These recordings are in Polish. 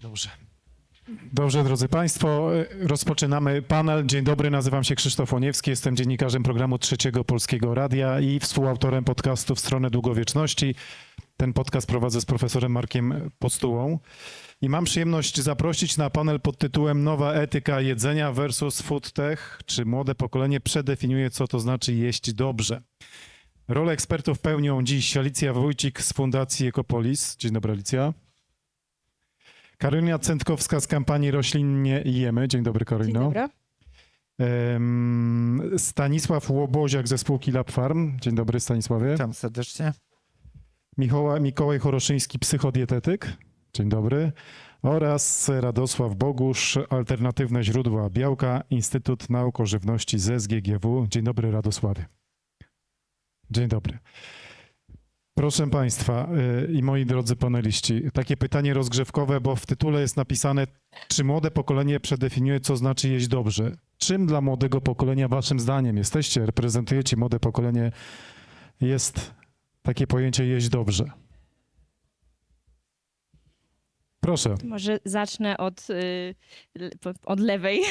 Dobrze. Dobrze, drodzy Państwo, rozpoczynamy panel. Dzień dobry, nazywam się Krzysztof Oniewski, jestem dziennikarzem programu Trzeciego Polskiego Radia i współautorem podcastu W stronę długowieczności. Ten podcast prowadzę z profesorem Markiem Postułą i mam przyjemność zaprosić na panel pod tytułem Nowa etyka jedzenia versus food tech, czy młode pokolenie przedefiniuje, co to znaczy jeść dobrze. Rolę ekspertów pełnią dziś Alicja Wójcik z Fundacji Ecopolis. Dzień dobry, Alicja. Karolina Cętkowska z kampanii Roślinnie Jemy. Dzień dobry, Karolino. Dzień dobry. Stanisław Łoboziak ze spółki Lab Farm. Dzień dobry, Stanisławie. Witam serdecznie. Mikołaj Choroszyński, psychodietetyk. Dzień dobry. Oraz Radosław Bogusz, Alternatywne Źródła Białka, Instytut Nauk o Żywności z SGGW. Dzień dobry, Radosławie. Dzień dobry. Proszę Państwa i moi drodzy paneliści, takie pytanie rozgrzewkowe, bo w tytule jest napisane, czy młode pokolenie przedefiniuje, co znaczy jeść dobrze. Czym dla młodego pokolenia waszym zdaniem reprezentujecie młode pokolenie, jest takie pojęcie jeść dobrze? Proszę. Może zacznę od lewej.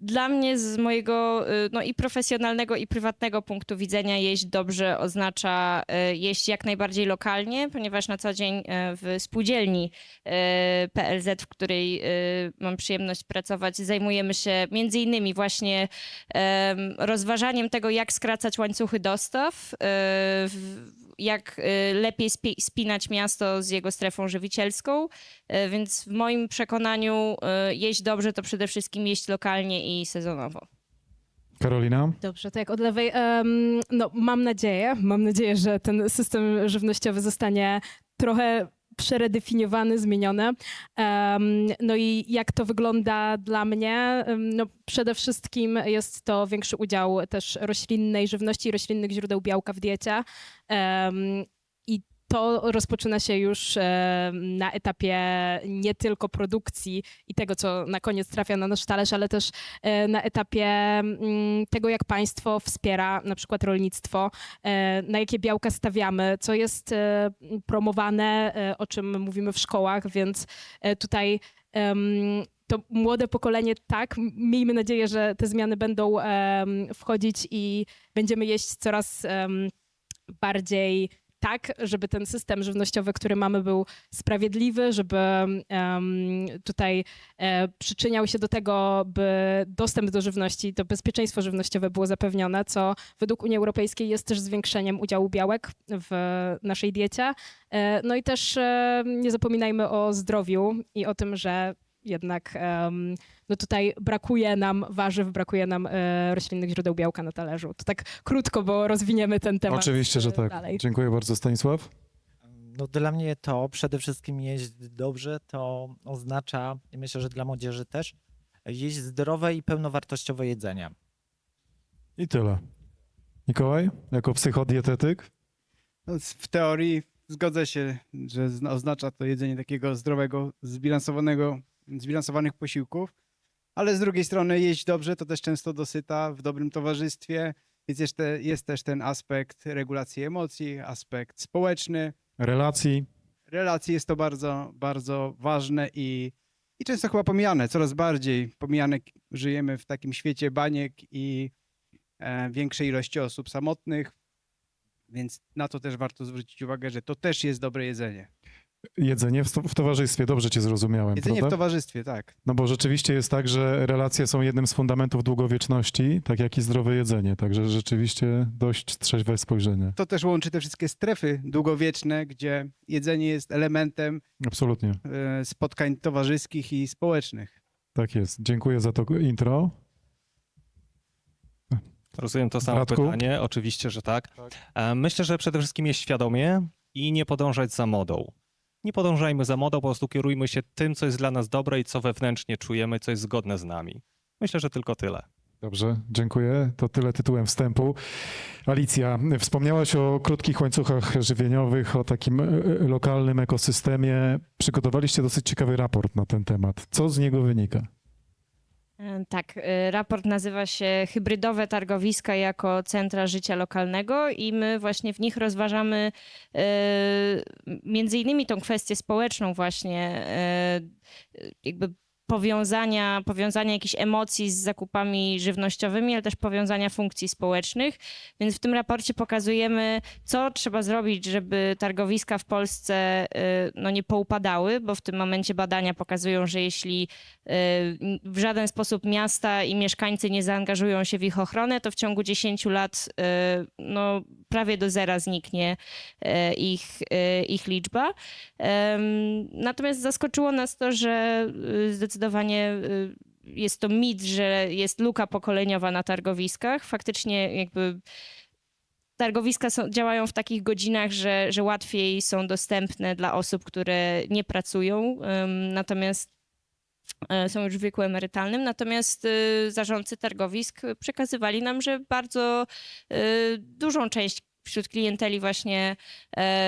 Dla mnie z mojego i profesjonalnego, i prywatnego punktu widzenia jeść dobrze oznacza jeść jak najbardziej lokalnie, ponieważ na co dzień w spółdzielni PLZ, w której mam przyjemność pracować, zajmujemy się między innymi właśnie rozważaniem tego, jak skracać łańcuchy dostaw, jak lepiej spinać miasto z jego strefą żywicielską, więc w moim przekonaniu jeść dobrze to przede wszystkim jeść lokalnie i sezonowo. Karolina? Dobrze, to jak od lewej, mam nadzieję, że ten system żywnościowy zostanie trochę przeredefiniowany, zmieniony. No i jak to wygląda dla mnie? No przede wszystkim jest to większy udział też roślinnej żywności, roślinnych źródeł białka w diecie. I to rozpoczyna się już na etapie nie tylko produkcji i tego, co na koniec trafia na nasz talerz, ale też na etapie tego, jak państwo wspiera na przykład rolnictwo, na jakie białka stawiamy, co jest promowane, o czym mówimy w szkołach, więc tutaj to młode pokolenie, tak, miejmy nadzieję, że te zmiany będą wchodzić i będziemy jeść coraz bardziej tak, żeby ten system żywnościowy, który mamy, był sprawiedliwy, żeby tutaj przyczyniał się do tego, by dostęp do żywności, to bezpieczeństwo żywnościowe było zapewnione, co według Unii Europejskiej jest też zwiększeniem udziału białek w naszej diecie. No i też nie zapominajmy o zdrowiu i o tym, że jednak tutaj brakuje nam warzyw, brakuje nam roślinnych źródeł białka na talerzu. To tak krótko, bo rozwiniemy ten temat. Oczywiście, że tak. Dalej. Dziękuję bardzo. Stanisław? No dla mnie to przede wszystkim jeść dobrze to oznacza, i myślę, że dla młodzieży też, jeść zdrowe i pełnowartościowe jedzenie. I tyle. Mikołaj, jako psychodietetyk? No, w teorii zgodzę się, że oznacza to jedzenie takiego zdrowego, zbilansowanych posiłków, ale z drugiej strony jeść dobrze to też często dosyta, w dobrym towarzystwie, więc jest też ten aspekt regulacji emocji, aspekt społeczny. Relacji. Jest to bardzo, bardzo ważne i często chyba pomijane, coraz bardziej pomijane. Żyjemy w takim świecie baniek i większej ilości osób samotnych, więc na to też warto zwrócić uwagę, że to też jest dobre jedzenie. Jedzenie w towarzystwie, dobrze cię zrozumiałem, Jedzenie prawda? w towarzystwie, tak. No bo rzeczywiście jest tak, że relacje są jednym z fundamentów długowieczności, tak jak i zdrowe jedzenie, także rzeczywiście dość trzeźwe spojrzenie. To też łączy te wszystkie strefy długowieczne, gdzie jedzenie jest elementem Absolutnie, spotkań towarzyskich i społecznych. tak jest. Dziękuję za to intro. Rozumiem to samo Radku? pytanie, oczywiście, że tak. Myślę, że przede wszystkim jest świadomie i nie podążać za modą. Nie podążajmy za modą, po prostu kierujmy się tym, co jest dla nas dobre i co wewnętrznie czujemy, co jest zgodne z nami. Myślę, że tylko tyle. Dobrze, dziękuję. To tyle tytułem wstępu. Alicja, wspomniałaś o krótkich łańcuchach żywieniowych, o takim lokalnym ekosystemie. Przygotowaliście dosyć ciekawy raport na ten temat. Co z niego wynika? Tak, raport nazywa się Hybrydowe targowiska jako centra życia lokalnego i my właśnie w nich rozważamy między innymi tą kwestię społeczną właśnie, jakby powiązania jakichś emocji z zakupami żywnościowymi, ale też powiązania funkcji społecznych. Więc w tym raporcie pokazujemy, co trzeba zrobić, żeby targowiska w Polsce no, nie poupadały, bo w tym momencie badania pokazują, że jeśli w żaden sposób miasta i mieszkańcy nie zaangażują się w ich ochronę, to w ciągu 10 lat no, prawie do zera zniknie ich liczba. Natomiast zaskoczyło nas to, że zdecydowanie jest to mit, że jest luka pokoleniowa na targowiskach. Faktycznie jakby targowiska działają w takich godzinach, że łatwiej są dostępne dla osób, które nie pracują, natomiast są już w wieku emerytalnym. Natomiast zarządcy targowisk przekazywali nam, że bardzo dużą część wśród klienteli właśnie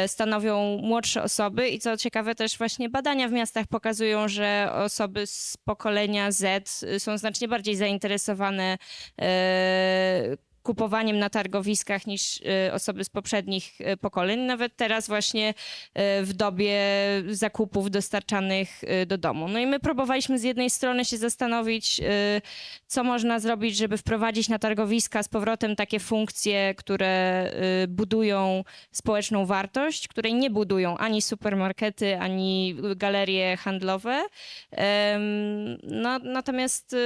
stanowią młodsze osoby i co ciekawe też właśnie badania w miastach pokazują, że osoby z pokolenia Z są znacznie bardziej zainteresowane kupowaniem na targowiskach niż osoby z poprzednich pokoleń. Nawet teraz właśnie w dobie zakupów dostarczanych do domu. No i my próbowaliśmy z jednej strony się zastanowić, co można zrobić, żeby wprowadzić na targowiska z powrotem takie funkcje, które budują społeczną wartość, której nie budują ani supermarkety, ani galerie handlowe. No, natomiast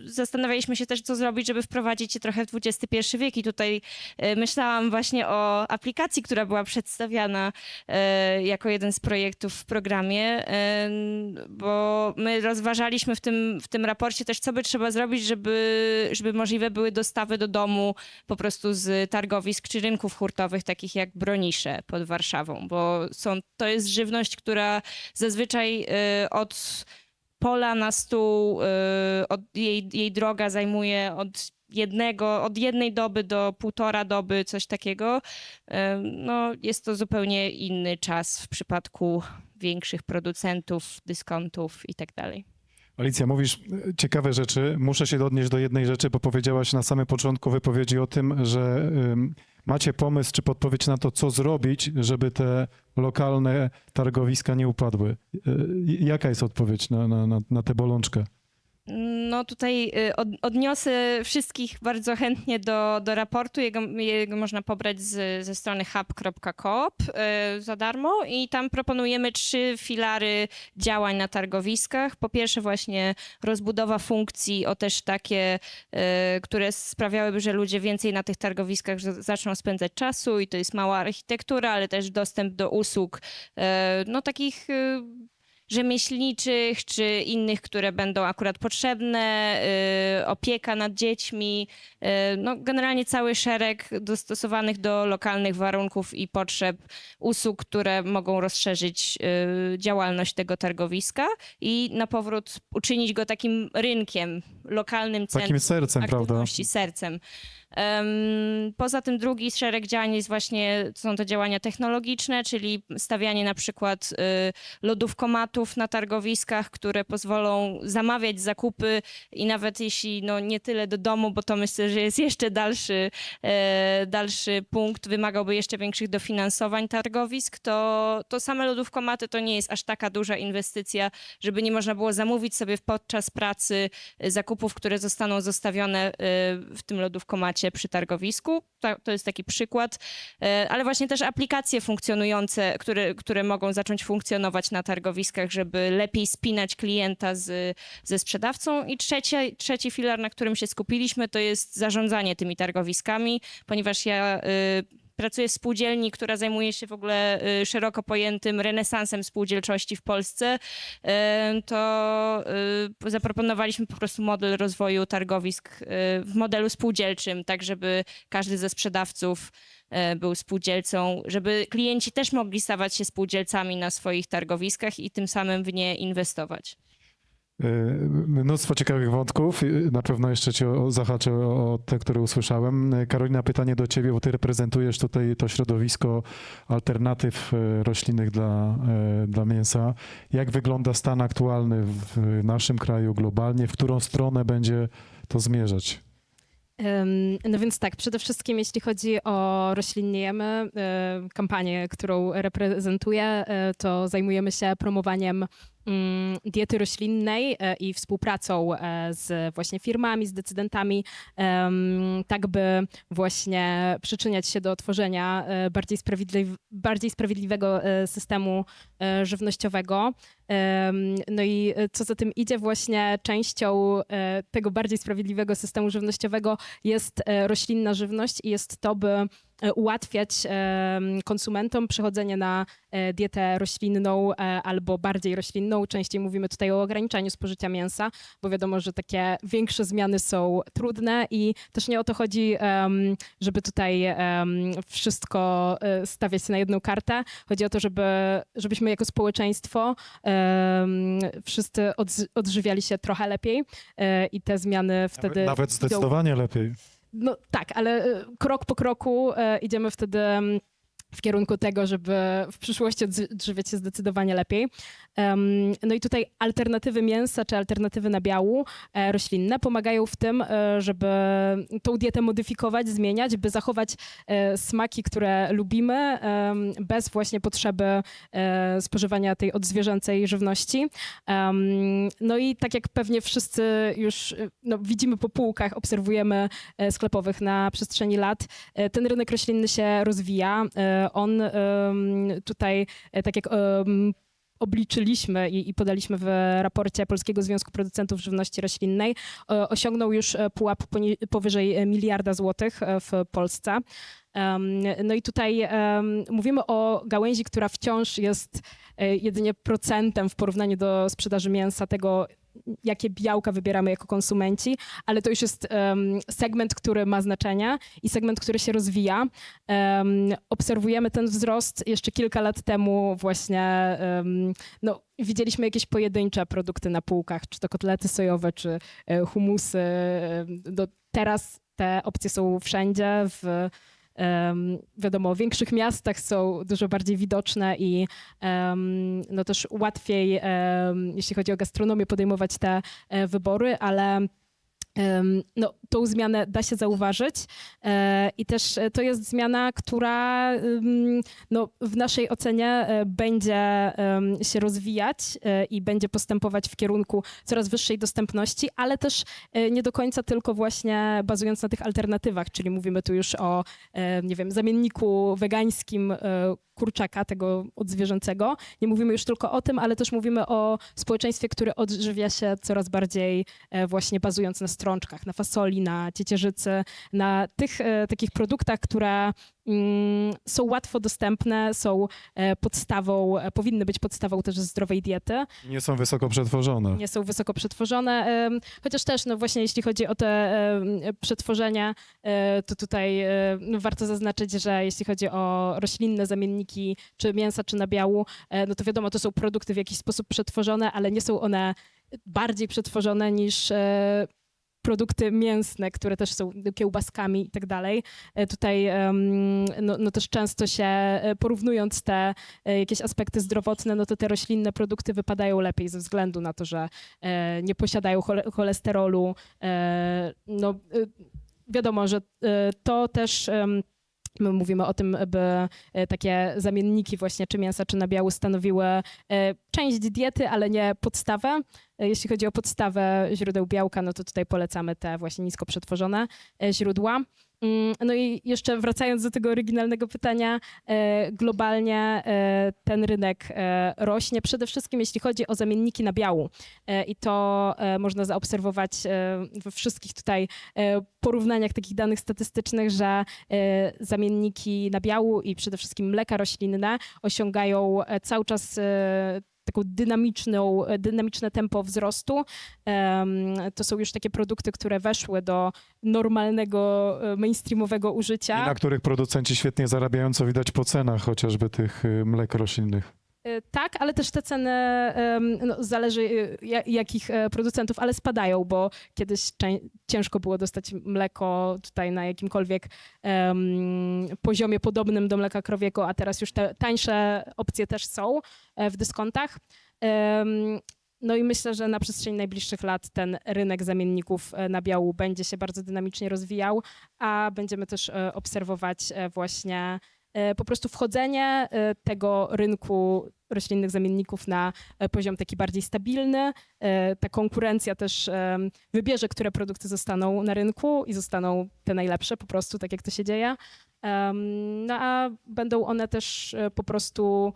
zastanawialiśmy się też, co zrobić, żeby wprowadzić je trochę w XXI wiek i tutaj myślałam właśnie o aplikacji, która była przedstawiana jako jeden z projektów w programie, bo my rozważaliśmy w tym raporcie też, co by trzeba zrobić, żeby możliwe były dostawy do domu po prostu z targowisk czy rynków hurtowych, takich jak Bronisze pod Warszawą, bo to jest żywność, która zazwyczaj od pola na stół, jej droga zajmuje od jednej doby do 1,5 doby, coś takiego. No, jest to zupełnie inny czas w przypadku większych producentów, dyskontów i tak dalej. Alicja, mówisz ciekawe rzeczy. Muszę się odnieść do jednej rzeczy, bo powiedziałaś na samym początku wypowiedzi o tym, że macie pomysł czy podpowiedź na to, co zrobić, żeby te lokalne targowiska nie upadły. Jaka jest odpowiedź na tę bolączkę? No tutaj odniosę wszystkich bardzo chętnie do raportu. Jego można pobrać ze strony hub.coop za darmo i tam proponujemy 3 filary działań na targowiskach. Po pierwsze właśnie rozbudowa funkcji o też takie, które sprawiałyby, że ludzie więcej na tych targowiskach zaczną spędzać czasu i to jest mała architektura, ale też dostęp do usług no takich rzemieślniczych czy innych, które będą akurat potrzebne, opieka nad dziećmi, no generalnie cały szereg dostosowanych do lokalnych warunków i potrzeb usług, które mogą rozszerzyć działalność tego targowiska i na powrót uczynić go takim rynkiem, lokalnym centrum Takim sercem, prawda? aktywności, sercem. Poza tym drugi szereg działań jest właśnie, są to działania technologiczne, czyli stawianie na przykład lodówkomatów na targowiskach, które pozwolą zamawiać zakupy i nawet jeśli no nie tyle do domu, bo to myślę, że jest jeszcze dalszy punkt, wymagałby jeszcze większych dofinansowań targowisk, to same lodówkomaty to nie jest aż taka duża inwestycja, żeby nie można było zamówić sobie podczas pracy zakupów, które zostaną zostawione w tym lodówkomacie przy targowisku. To jest taki przykład, ale właśnie też aplikacje funkcjonujące, które mogą zacząć funkcjonować na targowiskach, żeby lepiej spinać klienta ze sprzedawcą. I trzeci filar, na którym się skupiliśmy, to jest zarządzanie tymi targowiskami, ponieważ ja pracuję w spółdzielni, która zajmuje się w ogóle szeroko pojętym renesansem spółdzielczości w Polsce, to zaproponowaliśmy po prostu model rozwoju targowisk w modelu spółdzielczym, tak żeby każdy ze sprzedawców był spółdzielcą, żeby klienci też mogli stawać się spółdzielcami na swoich targowiskach i tym samym w nie inwestować. Mnóstwo ciekawych wątków. Na pewno jeszcze cię zahaczę o te, które usłyszałem. Karolina, pytanie do ciebie, bo ty reprezentujesz tutaj to środowisko alternatyw roślinnych dla mięsa. Jak wygląda stan aktualny w naszym kraju, globalnie? W którą stronę będzie to zmierzać? No więc tak, przede wszystkim jeśli chodzi o Roślinniejemy, kampanię, którą reprezentuję, to zajmujemy się promowaniem diety roślinnej i współpracą z właśnie firmami, z decydentami, tak by właśnie przyczyniać się do tworzenia bardziej sprawiedliwego systemu żywnościowego. No i co za tym idzie, właśnie częścią tego bardziej sprawiedliwego systemu żywnościowego jest roślinna żywność i jest to, by ułatwiać konsumentom przechodzenie na dietę roślinną albo bardziej roślinną. Częściej mówimy tutaj o ograniczaniu spożycia mięsa, bo wiadomo, że takie większe zmiany są trudne i też nie o to chodzi, żeby tutaj wszystko stawiać na jedną kartę. Chodzi o to, żebyśmy jako społeczeństwo wszyscy odżywiali się trochę lepiej i te zmiany wtedy Nawet idą. zdecydowanie lepiej. No tak, ale krok po kroku idziemy wtedy w kierunku tego, żeby w przyszłości odżywiać się zdecydowanie lepiej. No i tutaj alternatywy mięsa czy alternatywy nabiału roślinne pomagają w tym, żeby tą dietę modyfikować, zmieniać, by zachować smaki, które lubimy, bez właśnie potrzeby spożywania tej odzwierzęcej żywności. No i tak jak pewnie wszyscy już widzimy po półkach, obserwujemy sklepowych na przestrzeni lat, ten rynek roślinny się rozwija. On tutaj, tak jak obliczyliśmy i podaliśmy w raporcie Polskiego Związku Producentów Żywności Roślinnej, osiągnął już pułap powyżej 1 miliarda złotych w Polsce. No i tutaj mówimy o gałęzi, która wciąż jest jedynie procentem w porównaniu do sprzedaży mięsa, tego jakie białka wybieramy jako konsumenci, ale to już jest segment, który ma znaczenie i segment, który się rozwija. Obserwujemy ten wzrost. Jeszcze kilka lat temu właśnie widzieliśmy jakieś pojedyncze produkty na półkach, czy to kotlety sojowe, czy humusy. Teraz te opcje są wszędzie. Wiadomo, w większych miastach są dużo bardziej widoczne i też łatwiej, jeśli chodzi o gastronomię, podejmować te wybory, ale tą zmianę da się zauważyć i też to jest zmiana, która w naszej ocenie będzie się rozwijać i będzie postępować w kierunku coraz wyższej dostępności, ale też nie do końca tylko właśnie bazując na tych alternatywach, czyli mówimy tu już o, zamienniku wegańskim kurczaka, tego odzwierzęcego. Nie mówimy już tylko o tym, ale też mówimy o społeczeństwie, które odżywia się coraz bardziej właśnie bazując na strączkach, na fasoli, na ciecierzycy, na tych takich produktach, które są łatwo dostępne, są podstawą, powinny być podstawą też zdrowej diety. Nie są wysoko przetworzone. Nie są wysoko przetworzone, chociaż też właśnie jeśli chodzi o te przetworzenia, to tutaj warto zaznaczyć, że jeśli chodzi o roślinne zamienniki czy mięsa, czy nabiału, to wiadomo, to są produkty w jakiś sposób przetworzone, ale nie są one bardziej przetworzone niż produkty mięsne, które też są kiełbaskami i tak dalej. Tutaj też często się porównując te jakieś aspekty zdrowotne, to te roślinne produkty wypadają lepiej ze względu na to, że nie posiadają cholesterolu. Wiadomo, że to też my mówimy o tym, by takie zamienniki właśnie czy mięsa, czy nabiału stanowiły część diety, ale nie podstawę. Jeśli chodzi o podstawę źródeł białka, to tutaj polecamy te właśnie nisko przetworzone źródła. No i jeszcze wracając do tego oryginalnego pytania, globalnie ten rynek rośnie przede wszystkim jeśli chodzi o zamienniki nabiału i to można zaobserwować we wszystkich tutaj porównaniach takich danych statystycznych, że zamienniki nabiału i przede wszystkim mleka roślinne osiągają cały czas taką dynamiczne tempo wzrostu. To są już takie produkty, które weszły do normalnego, mainstreamowego użycia. I na których producenci świetnie zarabiają, co widać po cenach chociażby tych mlek roślinnych. Tak, ale też te ceny, no, zależy jakich producentów, ale spadają, bo kiedyś ciężko było dostać mleko tutaj na jakimkolwiek poziomie podobnym do mleka krowiego, a teraz już te tańsze opcje też są w dyskontach. No i myślę, że na przestrzeni najbliższych lat ten rynek zamienników nabiału będzie się bardzo dynamicznie rozwijał, a będziemy też obserwować właśnie po prostu wchodzenie tego rynku roślinnych zamienników na poziom taki bardziej stabilny. Ta konkurencja też wybierze, które produkty zostaną na rynku i zostaną te najlepsze po prostu, tak jak to się dzieje. No a będą one też po prostu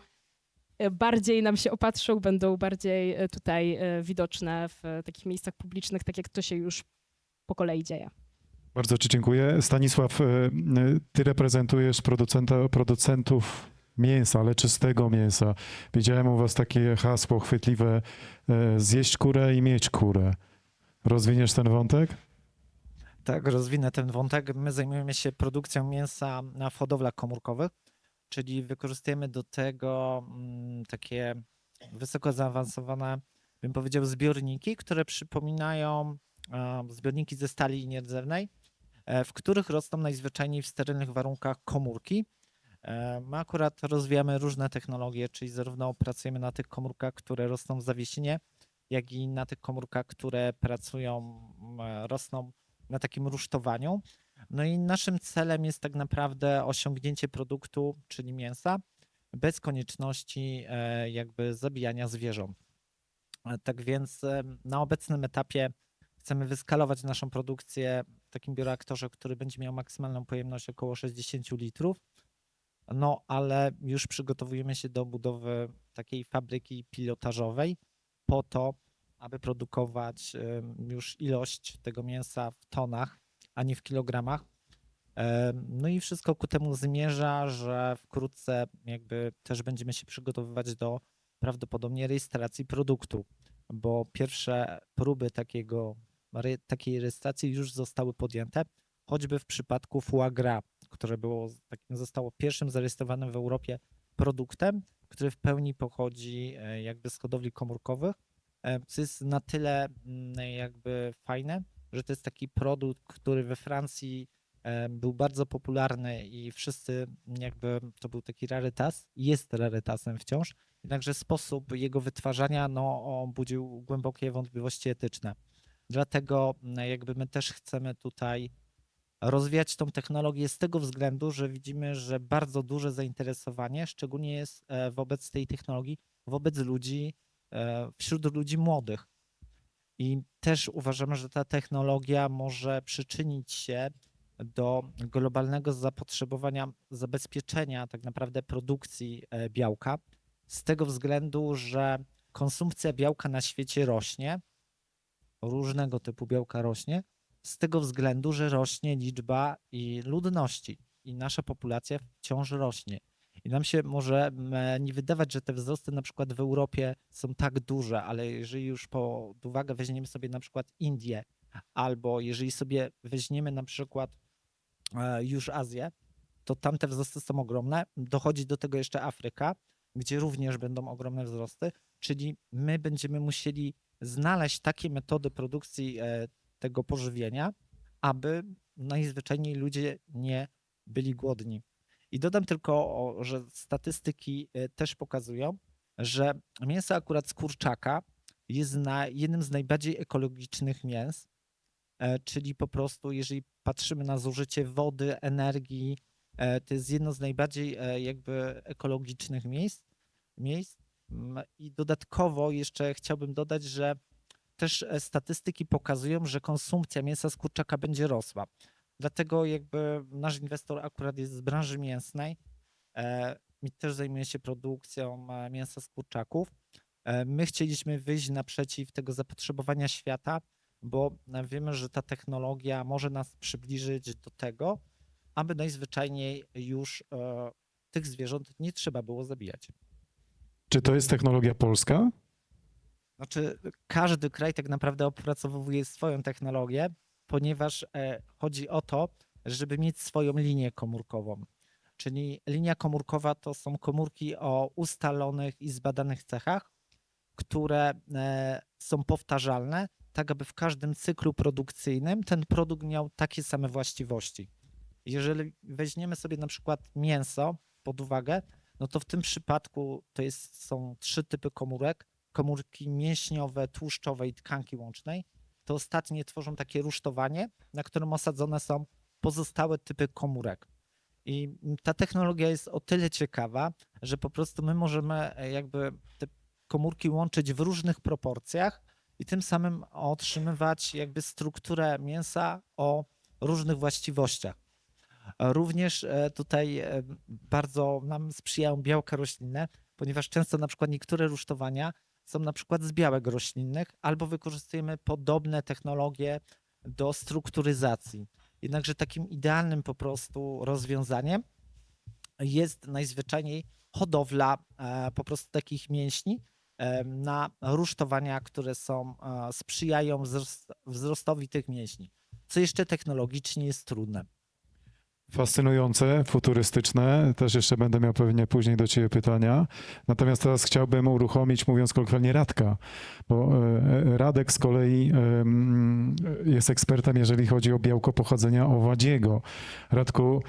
bardziej nam się opatrzą, będą bardziej tutaj widoczne w takich miejscach publicznych, tak jak to się już po kolei dzieje. Bardzo Ci dziękuję. Stanisław, Ty reprezentujesz producentów mięsa, ale czystego mięsa. Widziałem u Was takie hasło chwytliwe: zjeść kurę i mieć kurę. Rozwiniesz ten wątek? Tak, rozwinę ten wątek. My zajmujemy się produkcją mięsa w hodowlach komórkowych, czyli wykorzystujemy do tego takie wysoko zaawansowane, bym powiedział, zbiorniki, które przypominają zbiorniki ze stali nierdzewnej, w których rosną najzwyczajniej w sterylnych warunkach komórki. My akurat rozwijamy różne technologie, czyli zarówno pracujemy na tych komórkach, które rosną w zawiesinie, jak i na tych komórkach, które rosną na takim rusztowaniu. No i naszym celem jest tak naprawdę osiągnięcie produktu, czyli mięsa, bez konieczności jakby zabijania zwierząt. Tak więc na obecnym etapie chcemy wyskalować naszą produkcję w takim bioreaktorze, który będzie miał maksymalną pojemność około 60 litrów. No ale już przygotowujemy się do budowy takiej fabryki pilotażowej po to, aby produkować już ilość tego mięsa w tonach, a nie w kilogramach. No i wszystko ku temu zmierza, że wkrótce jakby też będziemy się przygotowywać do prawdopodobnie rejestracji produktu, bo pierwsze próby takiej rejestracji już zostały podjęte, choćby w przypadku foie gras, które zostało pierwszym zarejestrowanym w Europie produktem, który w pełni pochodzi jakby z hodowli komórkowych, co jest na tyle jakby fajne, że to jest taki produkt, który we Francji był bardzo popularny i wszyscy jakby to był taki rarytas, jest rarytasem wciąż, jednakże sposób jego wytwarzania budził głębokie wątpliwości etyczne. Dlatego jakby my też chcemy tutaj rozwijać tą technologię z tego względu, że widzimy, że bardzo duże zainteresowanie, szczególnie jest wobec tej technologii, wobec ludzi, wśród ludzi młodych. I też uważamy, że ta technologia może przyczynić się do globalnego zapotrzebowania, zabezpieczenia tak naprawdę produkcji białka, z tego względu, że konsumpcja białka na świecie rośnie, różnego typu białka rośnie, z tego względu, że rośnie liczba i ludności i nasza populacja wciąż rośnie. I nam się może nie wydawać, że te wzrosty na przykład w Europie są tak duże, ale jeżeli już pod uwagę weźmiemy sobie na przykład Indię, albo jeżeli sobie weźmiemy na przykład już Azję, to tamte wzrosty są ogromne. Dochodzi do tego jeszcze Afryka, gdzie również będą ogromne wzrosty, czyli my będziemy musieli znaleźć takie metody produkcji tego pożywienia, aby najzwyczajniej ludzie nie byli głodni. I dodam tylko, że statystyki też pokazują, że mięso akurat z kurczaka jest jednym z najbardziej ekologicznych mięs, czyli po prostu jeżeli patrzymy na zużycie wody, energii, to jest jedno z najbardziej jakby ekologicznych miejsc. I dodatkowo jeszcze chciałbym dodać, że też statystyki pokazują, że konsumpcja mięsa z kurczaka będzie rosła. Dlatego jakby nasz inwestor akurat jest z branży mięsnej i też zajmuje się produkcją mięsa z kurczaków. My chcieliśmy wyjść naprzeciw tego zapotrzebowania świata, bo wiemy, że ta technologia może nas przybliżyć do tego, aby najzwyczajniej już tych zwierząt nie trzeba było zabijać. Czy to jest technologia polska? Znaczy, każdy kraj tak naprawdę opracowuje swoją technologię, ponieważ chodzi o to, żeby mieć swoją linię komórkową. Czyli linia komórkowa to są komórki o ustalonych i zbadanych cechach, które są powtarzalne, tak aby w każdym cyklu produkcyjnym ten produkt miał takie same właściwości. Jeżeli weźmiemy sobie na przykład mięso pod uwagę, no to w tym przypadku są 3 typy komórek. Komórki mięśniowe, tłuszczowe i tkanki łącznej. Te ostatnie tworzą takie rusztowanie, na którym osadzone są pozostałe typy komórek. I ta technologia jest o tyle ciekawa, że po prostu my możemy jakby te komórki łączyć w różnych proporcjach i tym samym otrzymywać jakby strukturę mięsa o różnych właściwościach. Również tutaj bardzo nam sprzyjają białka roślinne, ponieważ często na przykład niektóre rusztowania są na przykład z białek roślinnych albo wykorzystujemy podobne technologie do strukturyzacji. Jednakże takim idealnym po prostu rozwiązaniem jest najzwyczajniej hodowla po prostu takich mięśni na rusztowania, które sprzyjają wzrostowi tych mięśni, co jeszcze technologicznie jest trudne. Fascynujące, futurystyczne. Też jeszcze będę miał pewnie później do ciebie pytania. Natomiast teraz chciałbym uruchomić, mówiąc kolokwialnie, Radka, bo Radek z kolei jest ekspertem, jeżeli chodzi o białko pochodzenia owadziego. Radku,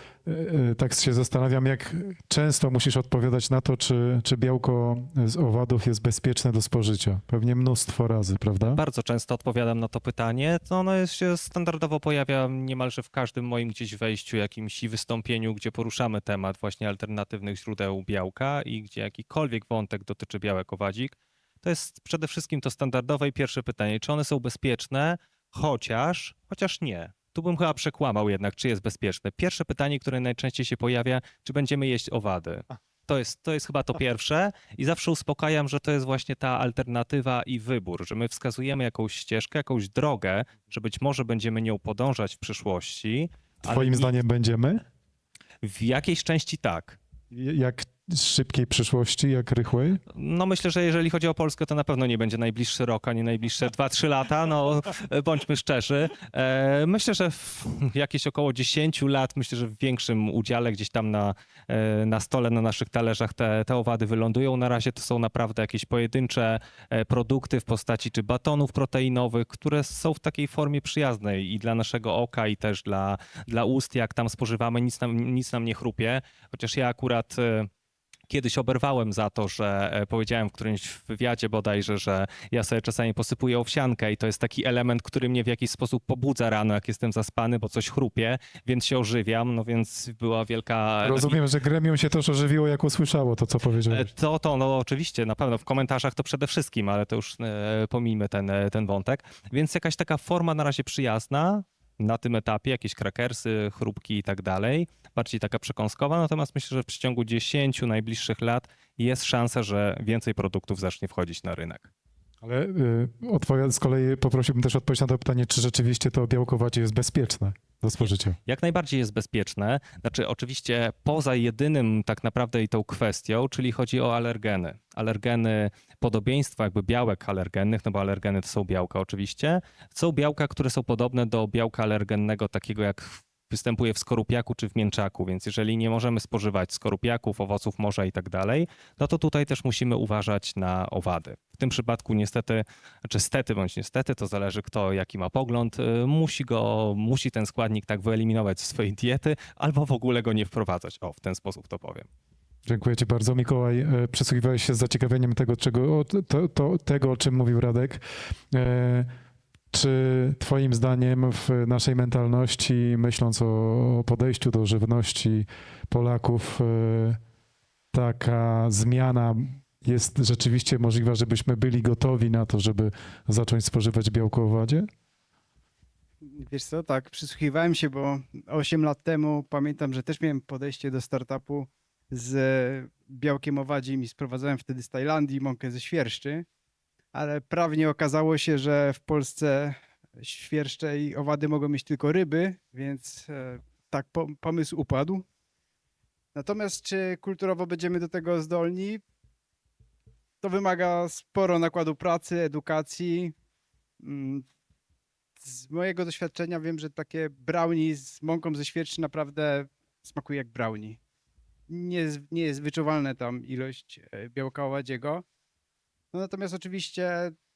tak się zastanawiam, jak często musisz odpowiadać na to, czy białko z owadów jest bezpieczne do spożycia. Pewnie mnóstwo razy, prawda? Bardzo często odpowiadam na to pytanie. To ono się standardowo pojawia niemalże w każdym moim gdzieś wejściu, jakimś wystąpieniu, gdzie poruszamy temat właśnie alternatywnych źródeł białka i gdzie jakikolwiek wątek dotyczy białek owadzik. To jest przede wszystkim to standardowe i pierwsze pytanie, czy one są bezpieczne, chociaż nie. Tu bym chyba przekłamał jednak, czy jest bezpieczne. Pierwsze pytanie, które najczęściej się pojawia, czy będziemy jeść owady. To jest chyba to pierwsze i zawsze uspokajam, że to jest właśnie ta alternatywa i wybór, że my wskazujemy jakąś ścieżkę, jakąś drogę, że być może będziemy nią podążać w przyszłości. ale Twoim zdaniem będziemy? w jakiejś części tak. Jak szybkiej przyszłości, jak rychłej? No myślę, że jeżeli chodzi o Polskę, to na pewno nie będzie najbliższy rok, ani najbliższe 2-3 lata, no bądźmy szczerzy. Myślę, że w jakieś około 10 lat, myślę, że w większym udziale gdzieś tam na stole, na naszych talerzach te owady wylądują. Na razie to są naprawdę jakieś pojedyncze produkty w postaci czy batonów proteinowych, które są w takiej formie przyjaznej i dla naszego oka, i też dla ust, jak tam spożywamy, nic nam nie chrupie. Chociaż ja akurat kiedyś oberwałem za to, że powiedziałem w którymś wywiadzie bodajże, że ja sobie czasami posypuję owsiankę i to jest taki element, który mnie w jakiś sposób pobudza rano, jak jestem zaspany, bo coś chrupie, więc się ożywiam, no więc była wielka... Rozumiem, że gremium się też ożywiło, jak usłyszało to, co powiedziałeś. No oczywiście, na pewno w komentarzach to przede wszystkim, ale to już pomijmy ten wątek. Więc jakaś taka forma na razie przyjazna na tym etapie, jakieś krakersy, chrupki i tak dalej, bardziej taka przekąskowa, natomiast myślę, że w przeciągu 10 najbliższych lat jest szansa, że więcej produktów zacznie wchodzić na rynek. Ale z kolei poprosiłbym też o odpowiedź na to pytanie, czy rzeczywiście to białkowadzie jest bezpieczne do spożycia. Jak najbardziej jest bezpieczne. Znaczy oczywiście poza jedynym tak naprawdę i tą kwestią, czyli chodzi o alergeny. Alergeny, podobieństwa jakby białek alergennych, no bo alergeny to są białka oczywiście. Są białka, które są podobne do białka alergennego takiego jak występuje w skorupiaku czy w mięczaku, więc jeżeli nie możemy spożywać skorupiaków, owoców morza i tak dalej, no to tutaj też musimy uważać na owady. W tym przypadku niestety, czy stety bądź niestety, to zależy kto jaki ma pogląd, musi ten składnik tak wyeliminować ze swojej diety albo w ogóle go nie wprowadzać. O, w ten sposób to powiem. Dziękuję ci bardzo. Mikołaj, przysłuchiwałeś się z zaciekawieniem tego, o czym mówił Radek. Czy twoim zdaniem w naszej mentalności, myśląc o podejściu do żywności Polaków, taka zmiana jest rzeczywiście możliwa, żebyśmy byli gotowi na to, żeby zacząć spożywać białko owadzie? Wiesz co, tak, przysłuchiwałem się, bo 8 lat temu pamiętam, że też miałem podejście do startupu z białkiem owadzim i sprowadzałem wtedy z Tajlandii mąkę ze świerszczy, ale prawnie okazało się, że w Polsce świerszcze i owady mogą mieć tylko ryby, więc tak pomysł upadł. Natomiast czy kulturowo będziemy do tego zdolni? To wymaga sporo nakładu pracy, edukacji. Z mojego doświadczenia wiem, że takie brownie z mąką ze świerszczy naprawdę smakuje jak brownie. nie jest wyczuwalna tam ilość białka owadziego. No natomiast oczywiście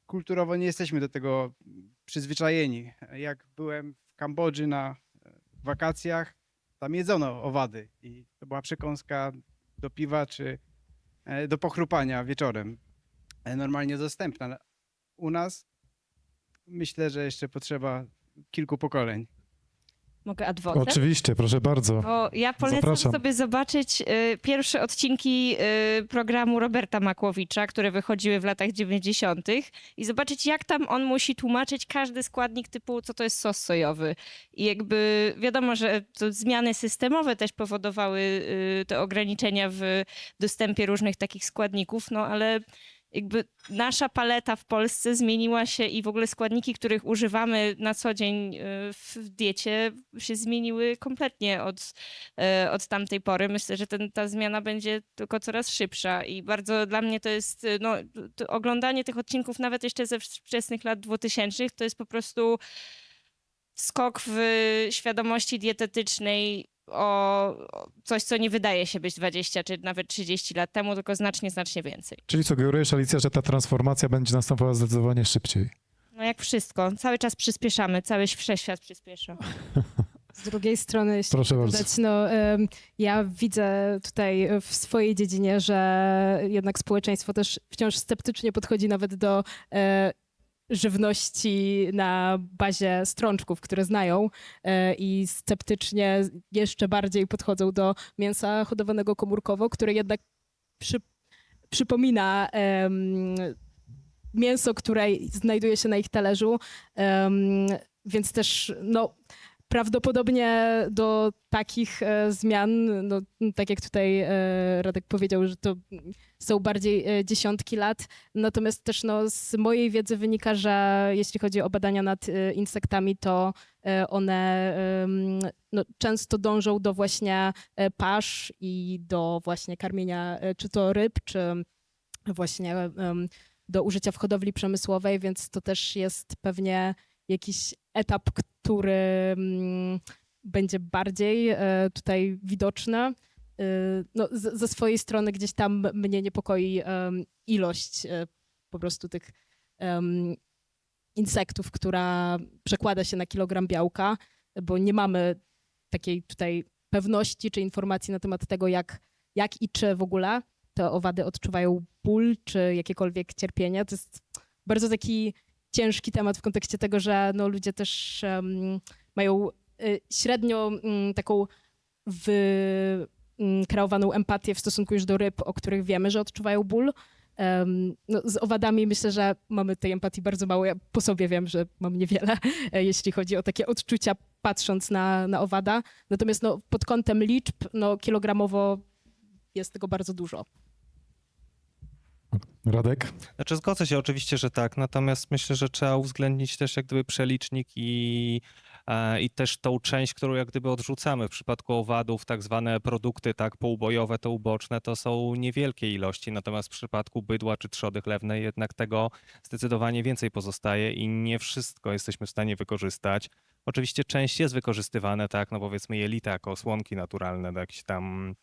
kulturowo nie jesteśmy do tego przyzwyczajeni. Jak byłem w Kambodży na wakacjach, tam jedzono owady i to była przekąska do piwa czy do pochrupania wieczorem. Normalnie dostępna. Ale u nas myślę, że jeszcze potrzeba kilku pokoleń. Mogę adwokat? Oczywiście, proszę bardzo. Bo ja polecam Zapraszam. sobie zobaczyć pierwsze odcinki programu Roberta Makłowicza, które wychodziły w latach 90. i zobaczyć, jak tam on musi tłumaczyć każdy składnik typu, co to jest sos sojowy. I jakby wiadomo, że to zmiany systemowe też powodowały te ograniczenia w dostępie różnych takich składników, no ale jakby nasza paleta w Polsce zmieniła się i w ogóle składniki, których używamy na co dzień w diecie się zmieniły kompletnie od tamtej pory. Myślę, że ta zmiana będzie tylko coraz szybsza i bardzo dla mnie to jest, no, to oglądanie tych odcinków nawet jeszcze ze wczesnych lat 2000 to jest po prostu skok w świadomości dietetycznej o coś, co nie wydaje się być 20 czy nawet 30 lat temu, tylko znacznie, znacznie więcej. Czyli sugerujesz, Alicja, że ta transformacja będzie następowała zdecydowanie szybciej. No jak wszystko, cały czas przyspieszamy, cały wszechświat przyspiesza. Z drugiej strony, jeśli Proszę bardzo. dodać, no, ja widzę tutaj w swojej dziedzinie, że jednak społeczeństwo też wciąż sceptycznie podchodzi nawet do żywności na bazie strączków, które znają i sceptycznie jeszcze bardziej podchodzą do mięsa hodowanego komórkowo, które jednak przypomina mięso, które znajduje się na ich talerzu, więc też no, prawdopodobnie do takich zmian, no, tak jak tutaj Radek powiedział, że to są bardziej dziesiątki lat, natomiast też no, z mojej wiedzy wynika, że jeśli chodzi o badania nad insektami, to one no, często dążą do właśnie pasz i do właśnie karmienia czy to ryb, czy właśnie do użycia w hodowli przemysłowej, więc to też jest pewnie jakiś etap, który będzie bardziej tutaj widoczny. No, ze swojej strony gdzieś tam mnie niepokoi ilość po prostu tych insektów, która przekłada się na kilogram białka, bo nie mamy takiej tutaj pewności czy informacji na temat tego, jak i czy w ogóle te owady odczuwają ból czy jakiekolwiek cierpienie. To jest bardzo taki ciężki temat w kontekście tego, że no, ludzie też mają średnio taką wykreowaną empatię w stosunku już do ryb, o których wiemy, że odczuwają ból. No, z owadami myślę, że mamy tej empatii bardzo mało. Ja po sobie wiem, że mam niewiele, jeśli chodzi o takie odczucia, patrząc na owada. Natomiast no, pod kątem liczb, no, kilogramowo jest tego bardzo dużo. Radek? Znaczy zgodzę się oczywiście, że tak, natomiast myślę, że trzeba uwzględnić też jak gdyby przelicznik i też tą część, którą jak gdyby odrzucamy. W przypadku owadów tak zwane produkty tak półbojowe, to uboczne, to są niewielkie ilości, natomiast w przypadku bydła czy trzody chlewnej jednak tego zdecydowanie więcej pozostaje i nie wszystko jesteśmy w stanie wykorzystać. Oczywiście część jest wykorzystywane, tak, no powiedzmy jelita jako słonki naturalne do jakichś tam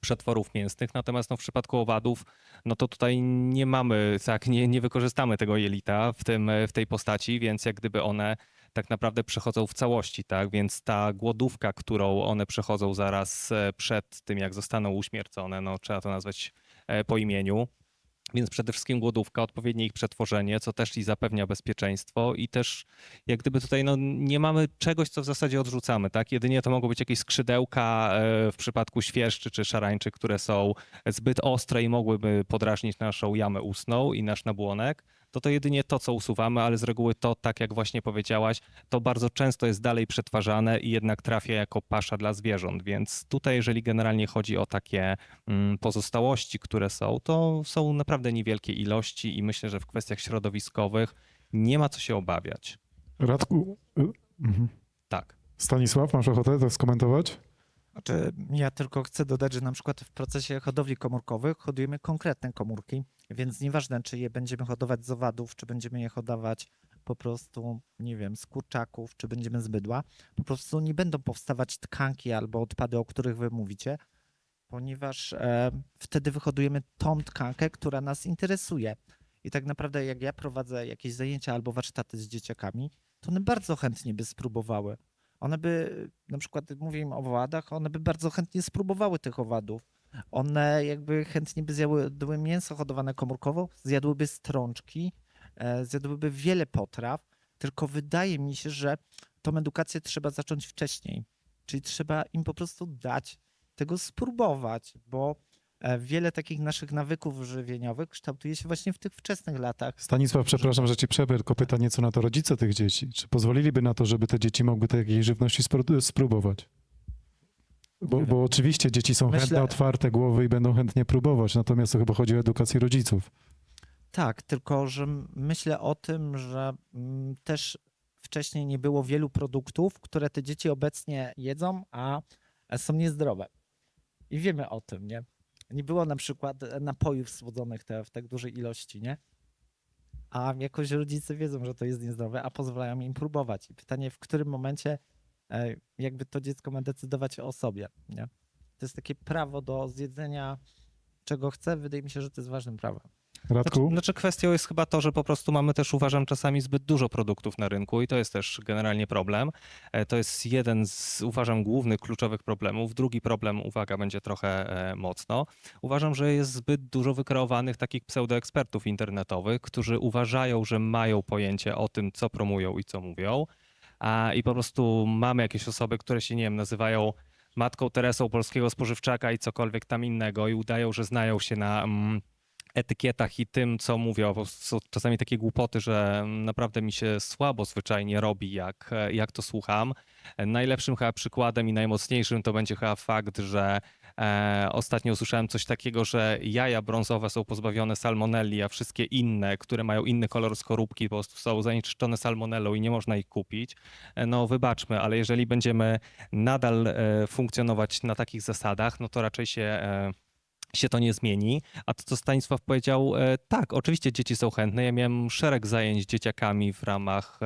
przetworów mięsnych, natomiast no, w przypadku owadów, no to tutaj nie mamy, tak, nie wykorzystamy tego jelita w tej postaci, więc jak gdyby one tak naprawdę przechodzą w całości, tak, więc ta głodówka, którą one przechodzą zaraz przed tym, jak zostaną uśmiercone, no trzeba to nazwać po imieniu. Więc przede wszystkim głodówka, odpowiednie ich przetworzenie, co też i zapewnia bezpieczeństwo i też jak gdyby tutaj no, nie mamy czegoś, co w zasadzie odrzucamy, tak? Jedynie to mogą być jakieś skrzydełka w przypadku świerszczy czy szarańczy, które są zbyt ostre i mogłyby podrażnić naszą jamę ustną i nasz nabłonek. To jedynie to, co usuwamy, ale z reguły to, tak jak właśnie powiedziałaś, to bardzo często jest dalej przetwarzane i jednak trafia jako pasza dla zwierząt, więc tutaj jeżeli generalnie chodzi o takie pozostałości, które są, to są naprawdę niewielkie ilości i myślę, że w kwestiach środowiskowych nie ma co się obawiać. Radku? Tak. Stanisław, masz ochotę to skomentować? Znaczy, ja tylko chcę dodać, że na przykład w procesie hodowli komórkowych hodujemy konkretne komórki, więc nieważne, czy je będziemy hodować z owadów, czy będziemy je hodować po prostu, nie wiem, z kurczaków, czy będziemy z bydła, po prostu nie będą powstawać tkanki albo odpady, o których wy mówicie, ponieważ wtedy wyhodujemy tą tkankę, która nas interesuje. I tak naprawdę jak ja prowadzę jakieś zajęcia albo warsztaty z dzieciakami, to one bardzo chętnie by spróbowały. One by, na przykład mówię im o owadach, one by bardzo chętnie spróbowały tych owadów. One jakby chętnie by zjadły mięso hodowane komórkowo, zjadłyby strączki, zjadłyby wiele potraw, tylko wydaje mi się, że tą edukację trzeba zacząć wcześniej. Czyli trzeba im po prostu dać tego spróbować, bo wiele takich naszych nawyków żywieniowych kształtuje się właśnie w tych wczesnych latach. Stanisław, przepraszam, że ci przerwę, tylko pytanie, co na to rodzice tych dzieci? Czy pozwoliliby na to, żeby te dzieci mogły takiej żywności spróbować? Bo oczywiście dzieci są Myślę- chętne, otwarte głowy i będą chętnie próbować, natomiast to chyba chodzi o edukację rodziców. Tak, tylko że myślę o tym, że też wcześniej nie było wielu produktów, które te dzieci obecnie jedzą, a są niezdrowe. I wiemy o tym, nie? Nie było na przykład napojów słodzonych w tak dużej ilości, nie? A jakoś rodzice wiedzą, że to jest niezdrowe, a pozwalają im próbować. I pytanie, w którym momencie jakby to dziecko ma decydować o sobie, nie? To jest takie prawo do zjedzenia czego chce. Wydaje mi się, że to jest ważnym prawem. Radku? Znaczy kwestią jest chyba to, że po prostu mamy też, uważam, czasami zbyt dużo produktów na rynku i to jest też generalnie problem. To jest jeden z, uważam, głównych, kluczowych problemów. Drugi problem, uwaga, będzie trochę mocno. Uważam, że jest zbyt dużo wykreowanych takich pseudoekspertów internetowych, którzy uważają, że mają pojęcie o tym, co promują i co mówią. I po prostu mamy jakieś osoby, które się, nie wiem, nazywają Matką Teresą polskiego spożywczaka i cokolwiek tam innego i udają, że znają się na etykietach i tym, co mówią. Po prostu są czasami takie głupoty, że naprawdę mi się słabo zwyczajnie robi, jak to słucham. Najlepszym chyba przykładem i najmocniejszym to będzie chyba fakt, że ostatnio usłyszałem coś takiego, że jaja brązowe są pozbawione salmonelli, a wszystkie inne, które mają inny kolor skorupki, po prostu są zanieczyszczone salmonellą i nie można ich kupić. No wybaczmy, ale jeżeli będziemy nadal funkcjonować na takich zasadach, no to raczej się to nie zmieni. A to, co Stanisław powiedział, tak, oczywiście dzieci są chętne. Ja miałem szereg zajęć z dzieciakami w ramach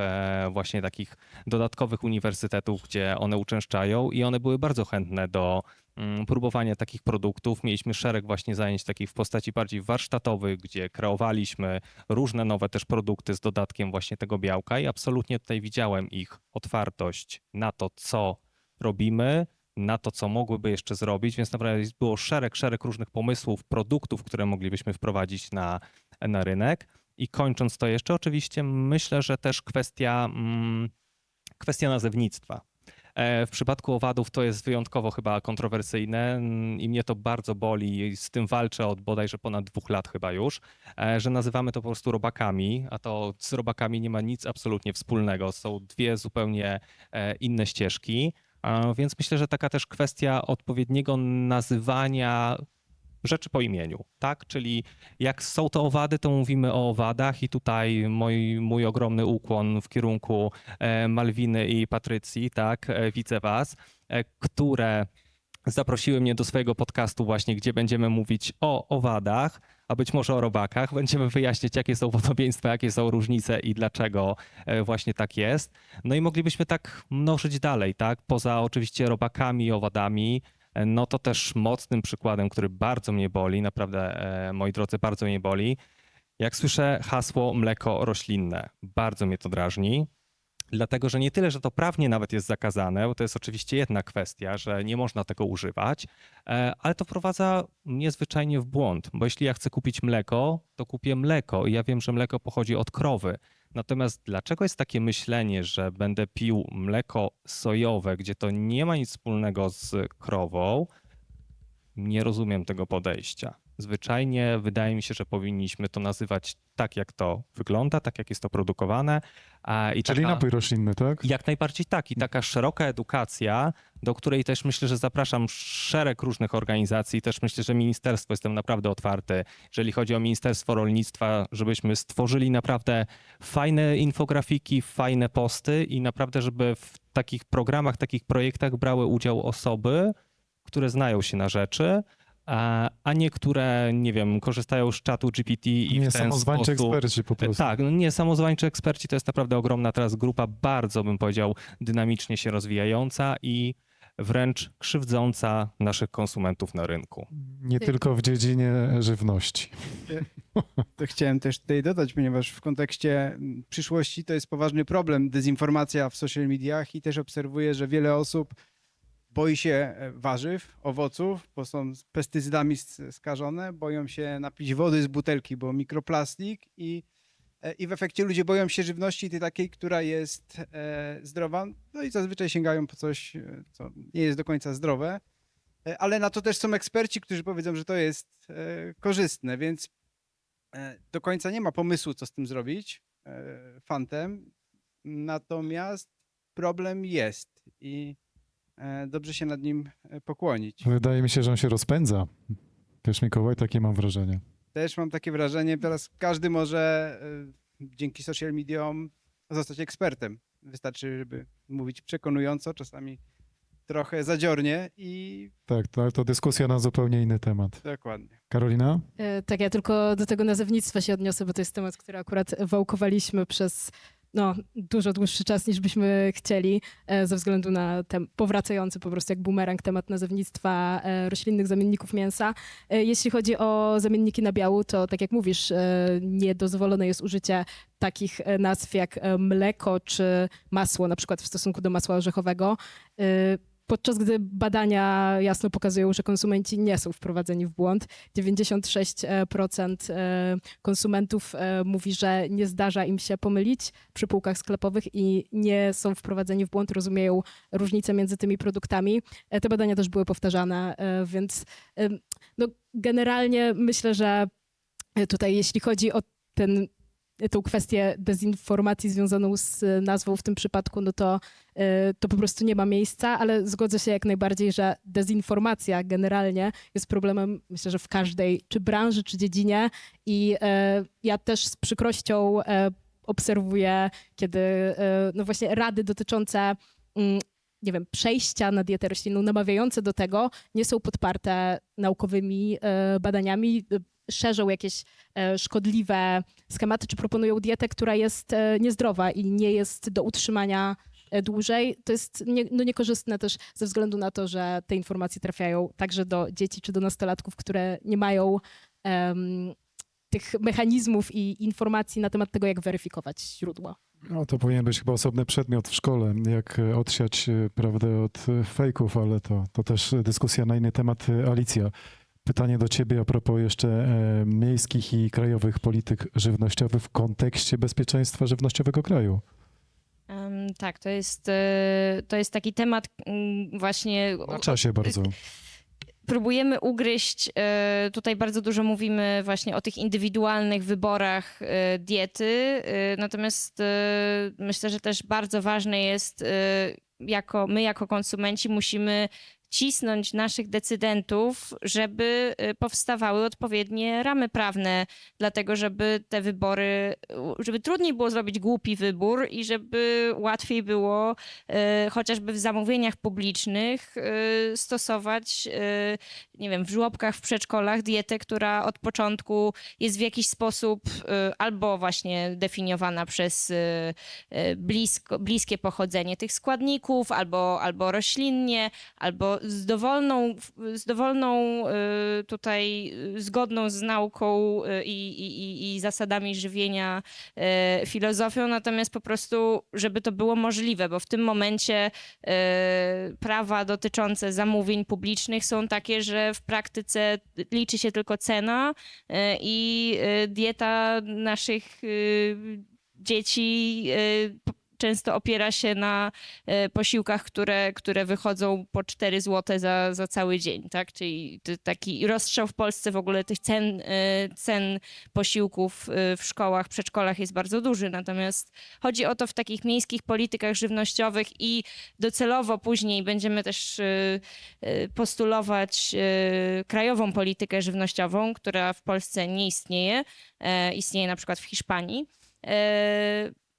właśnie takich dodatkowych uniwersytetów, gdzie one uczęszczają i one były bardzo chętne do próbowania takich produktów. Mieliśmy szereg właśnie zajęć takich w postaci bardziej warsztatowych, gdzie kreowaliśmy różne nowe też produkty z dodatkiem właśnie tego białka i absolutnie tutaj widziałem ich otwartość na to, co robimy, na to, co mogłyby jeszcze zrobić, więc naprawdę było szereg różnych pomysłów, produktów, które moglibyśmy wprowadzić na rynek. I kończąc to jeszcze, oczywiście myślę, że też kwestia nazewnictwa. W przypadku owadów to jest wyjątkowo chyba kontrowersyjne i mnie to bardzo boli i z tym walczę od bodajże ponad 2 lat chyba już, że nazywamy to po prostu robakami, a to z robakami nie ma nic absolutnie wspólnego. Są dwie zupełnie inne ścieżki. Więc myślę, że taka też kwestia odpowiedniego nazywania rzeczy po imieniu, tak? Czyli jak są to owady, to mówimy o owadach i tutaj mój ogromny ukłon w kierunku Malwiny i Patrycji, tak? Widzę was, które zaprosiły mnie do swojego podcastu właśnie, gdzie będziemy mówić o owadach, a być może o robakach. Będziemy wyjaśniać, jakie są podobieństwa, jakie są różnice i dlaczego właśnie tak jest. No i moglibyśmy tak mnożyć dalej, tak? Poza oczywiście robakami i owadami, no to też mocnym przykładem, który bardzo mnie boli, naprawdę, moi drodzy, bardzo mnie boli. Jak słyszę hasło mleko roślinne, bardzo mnie to drażni. Dlatego, że nie tyle, że to prawnie nawet jest zakazane, bo to jest oczywiście jedna kwestia, że nie można tego używać, ale to wprowadza mnie zwyczajnie w błąd, bo jeśli ja chcę kupić mleko, to kupię mleko i ja wiem, że mleko pochodzi od krowy. Natomiast dlaczego jest takie myślenie, że będę pił mleko sojowe, gdzie to nie ma nic wspólnego z krową? Nie rozumiem tego podejścia. Zwyczajnie wydaje mi się, że powinniśmy to nazywać tak, jak to wygląda, tak, jak jest to produkowane. Czyli napój roślinny, tak? Jak najbardziej tak. I taka szeroka edukacja, do której też myślę, że zapraszam szereg różnych organizacji. Też myślę, że ministerstwo, jestem naprawdę otwarty, jeżeli chodzi o Ministerstwo Rolnictwa, żebyśmy stworzyli naprawdę fajne infografiki, fajne posty i naprawdę, żeby w takich programach, takich projektach brały udział osoby, które znają się na rzeczy, a nie które, nie wiem, korzystają z czatu GPT i Nie w ten samozwańczy sposób... eksperci po prostu. Tak, no nie, samozwańczy eksperci to jest naprawdę ogromna teraz grupa, bardzo bym powiedział dynamicznie się rozwijająca i wręcz krzywdząca naszych konsumentów na rynku. Nie tylko w dziedzinie żywności. To chciałem też tutaj dodać, ponieważ w kontekście przyszłości to jest poważny problem, dezinformacja w social mediach i też obserwuję, że wiele osób boi się warzyw, owoców, bo są pestycydami skażone, boją się napić wody z butelki, bo mikroplastik i w efekcie ludzie boją się żywności tej takiej, która jest zdrowa, no i zazwyczaj sięgają po coś, co nie jest do końca zdrowe, ale na to też są eksperci, którzy powiedzą, że to jest korzystne, więc do końca nie ma pomysłu, co z tym zrobić, fantem, natomiast problem jest i dobrze się nad nim pokłonić. Wydaje mi się, że on się rozpędza. Wiesz, Mikołaj, takie mam wrażenie. Też mam takie wrażenie, teraz każdy może dzięki social mediom zostać ekspertem. Wystarczy, żeby mówić przekonująco, czasami trochę zadziornie i Tak, ale to dyskusja na zupełnie inny temat. dokładnie. Karolina? Tak, ja tylko do tego nazewnictwa się odniosę, bo to jest temat, który akurat wałkowaliśmy przez dużo dłuższy czas niż byśmy chcieli, ze względu na ten powracający po prostu jak bumerang temat nazewnictwa roślinnych zamienników mięsa. Jeśli chodzi o zamienniki nabiału, to tak jak mówisz, niedozwolone jest użycie takich nazw jak mleko czy masło, na przykład w stosunku do masła orzechowego. Podczas gdy badania jasno pokazują, że konsumenci nie są wprowadzeni w błąd. 96% konsumentów mówi, że nie zdarza im się pomylić przy półkach sklepowych i nie są wprowadzeni w błąd, rozumieją różnicę między tymi produktami. Te badania też były powtarzane, więc generalnie myślę, że tutaj jeśli chodzi o tą kwestię dezinformacji związaną z nazwą w tym przypadku, no to po prostu nie ma miejsca, ale zgodzę się jak najbardziej, że dezinformacja generalnie jest problemem, myślę, że w każdej czy branży, czy dziedzinie i ja też z przykrością obserwuję, kiedy no właśnie rady dotyczące nie wiem, przejścia na dietę roślinną, namawiające do tego, nie są podparte naukowymi badaniami, szerzą jakieś szkodliwe schematy, czy proponują dietę, która jest niezdrowa i nie jest do utrzymania dłużej. To jest niekorzystne też ze względu na to, że te informacje trafiają także do dzieci czy do nastolatków, które nie mają tych mechanizmów i informacji na temat tego, jak weryfikować źródła. No, to powinien być chyba osobny przedmiot w szkole, jak odsiać prawdę od fejków, ale to też dyskusja na inny temat. Alicja, pytanie do ciebie a propos jeszcze miejskich i krajowych polityk żywnościowych w kontekście bezpieczeństwa żywnościowego kraju. Tak, to jest taki temat właśnie... Na czasie bardzo. Próbujemy ugryźć, tutaj bardzo dużo mówimy właśnie o tych indywidualnych wyborach diety, natomiast myślę, że też bardzo ważne jest, my jako konsumenci musimy cisnąć naszych decydentów, żeby powstawały odpowiednie ramy prawne, dlatego żeby te wybory, żeby trudniej było zrobić głupi wybór i żeby łatwiej było chociażby w zamówieniach publicznych stosować, nie wiem, w żłobkach, w przedszkolach dietę, która od początku jest w jakiś sposób albo właśnie definiowana przez bliskie pochodzenie tych składników, albo roślinnie, albo z dowolną tutaj zgodną z nauką i zasadami żywienia filozofią, natomiast po prostu, żeby to było możliwe, bo w tym momencie prawa dotyczące zamówień publicznych są takie, że w praktyce liczy się tylko cena i dieta naszych dzieci często opiera się na posiłkach, które wychodzą po 4 zł za cały dzień, tak? Czyli taki rozstrzał w Polsce w ogóle tych cen posiłków w szkołach, przedszkolach jest bardzo duży. Natomiast chodzi o to w takich miejskich politykach żywnościowych i docelowo później będziemy też postulować krajową politykę żywnościową, która w Polsce nie istnieje. Istnieje na przykład w Hiszpanii.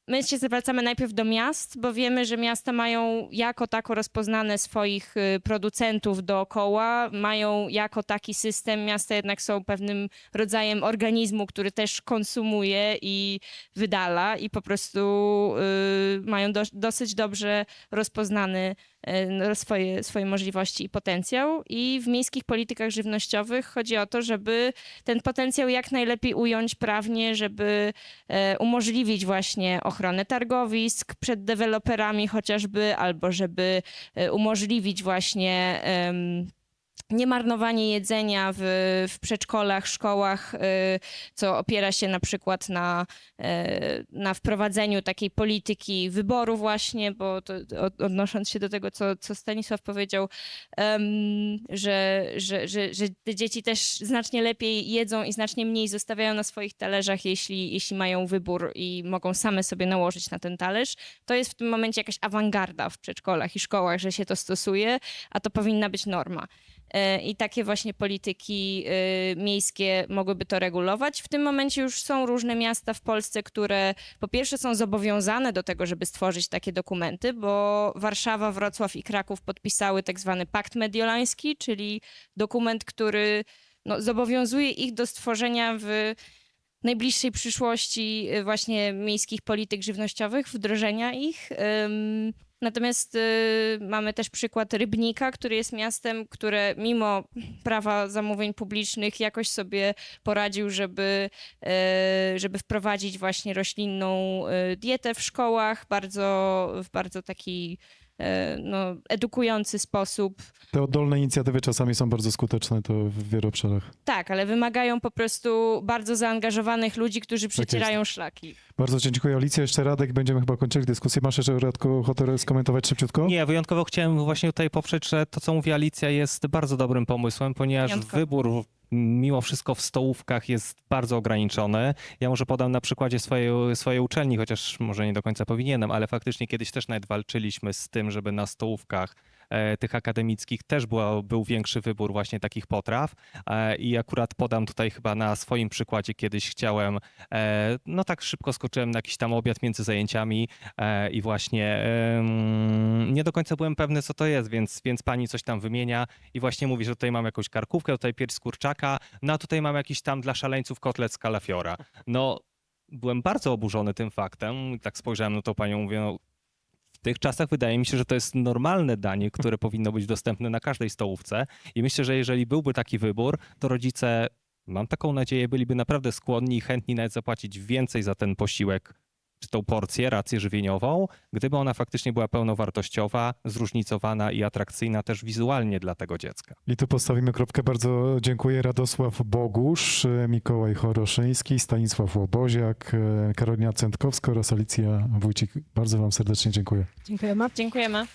my się zwracamy najpierw do miast, bo wiemy, że miasta mają jako tako rozpoznane swoich producentów dookoła, mają jako taki system. Miasta jednak są pewnym rodzajem organizmu, który też konsumuje i wydala i po prostu mają dosyć dobrze rozpoznany swoje możliwości i potencjał. I w miejskich politykach żywnościowych chodzi o to, żeby ten potencjał jak najlepiej ująć prawnie, żeby umożliwić właśnie ochronę targowisk przed deweloperami chociażby, albo żeby umożliwić właśnie niemarnowanie jedzenia w przedszkolach, szkołach, co opiera się na przykład na wprowadzeniu takiej polityki wyboru właśnie, bo to, odnosząc się do tego, co Stanisław powiedział, że te dzieci też znacznie lepiej jedzą i znacznie mniej zostawiają na swoich talerzach, jeśli mają wybór i mogą same sobie nałożyć na ten talerz. To jest w tym momencie jakaś awangarda w przedszkolach i szkołach, że się to stosuje, a to powinna być norma. I takie właśnie polityki miejskie mogłyby to regulować. W tym momencie już są różne miasta w Polsce, które po pierwsze są zobowiązane do tego, żeby stworzyć takie dokumenty, bo Warszawa, Wrocław i Kraków podpisały tak zwany Pakt Mediolański, czyli dokument, który zobowiązuje ich do stworzenia w najbliższej przyszłości właśnie miejskich polityk żywnościowych, wdrożenia ich. Natomiast mamy też przykład Rybnika, który jest miastem, które mimo prawa zamówień publicznych jakoś sobie poradził, żeby wprowadzić właśnie roślinną dietę w szkołach w bardzo taki edukujący sposób. Te oddolne inicjatywy czasami są bardzo skuteczne, to w wielu obszarach. Tak, ale wymagają po prostu bardzo zaangażowanych ludzi, którzy przecierają szlaki. Bardzo dziękuję. Alicja, jeszcze Radek, będziemy chyba kończyli dyskusję. Masz jeszcze, Radku, ochotę skomentować szybciutko? Nie, wyjątkowo chciałem właśnie tutaj poprzeć, że to, co mówi Alicja, jest bardzo dobrym pomysłem, ponieważ Wyjątkowo. wybór mimo wszystko w stołówkach jest bardzo ograniczony. Ja może podam na przykładzie swojej uczelni, chociaż może nie do końca powinienem, ale faktycznie kiedyś też nawet walczyliśmy z tym, żeby na stołówkach tych akademickich też był większy wybór właśnie takich potraw i akurat podam tutaj chyba na swoim przykładzie, kiedyś chciałem, tak szybko skoczyłem na jakiś tam obiad między zajęciami i właśnie nie do końca byłem pewny, co to jest, więc pani coś tam wymienia i właśnie mówi, że tutaj mam jakąś karkówkę, tutaj pierś z kurczaka, a tutaj mam jakiś tam dla szaleńców kotlet z kalafiora. Byłem bardzo oburzony tym faktem, tak spojrzałem na tą panią, mówię, w tych czasach wydaje mi się, że to jest normalne danie, które powinno być dostępne na każdej stołówce i myślę, że jeżeli byłby taki wybór, to rodzice, mam taką nadzieję, byliby naprawdę skłonni i chętni nawet zapłacić więcej za ten posiłek, czy tą porcję, rację żywieniową, gdyby ona faktycznie była pełnowartościowa, zróżnicowana i atrakcyjna też wizualnie dla tego dziecka. I tu postawimy kropkę. Bardzo dziękuję. Radosław Bogusz, Mikołaj Choroszyński, Stanisław Łoboziak, Karolina Centkowska oraz Alicja Wójcik. Bardzo wam serdecznie dziękuję. Dziękujemy. Dziękujemy.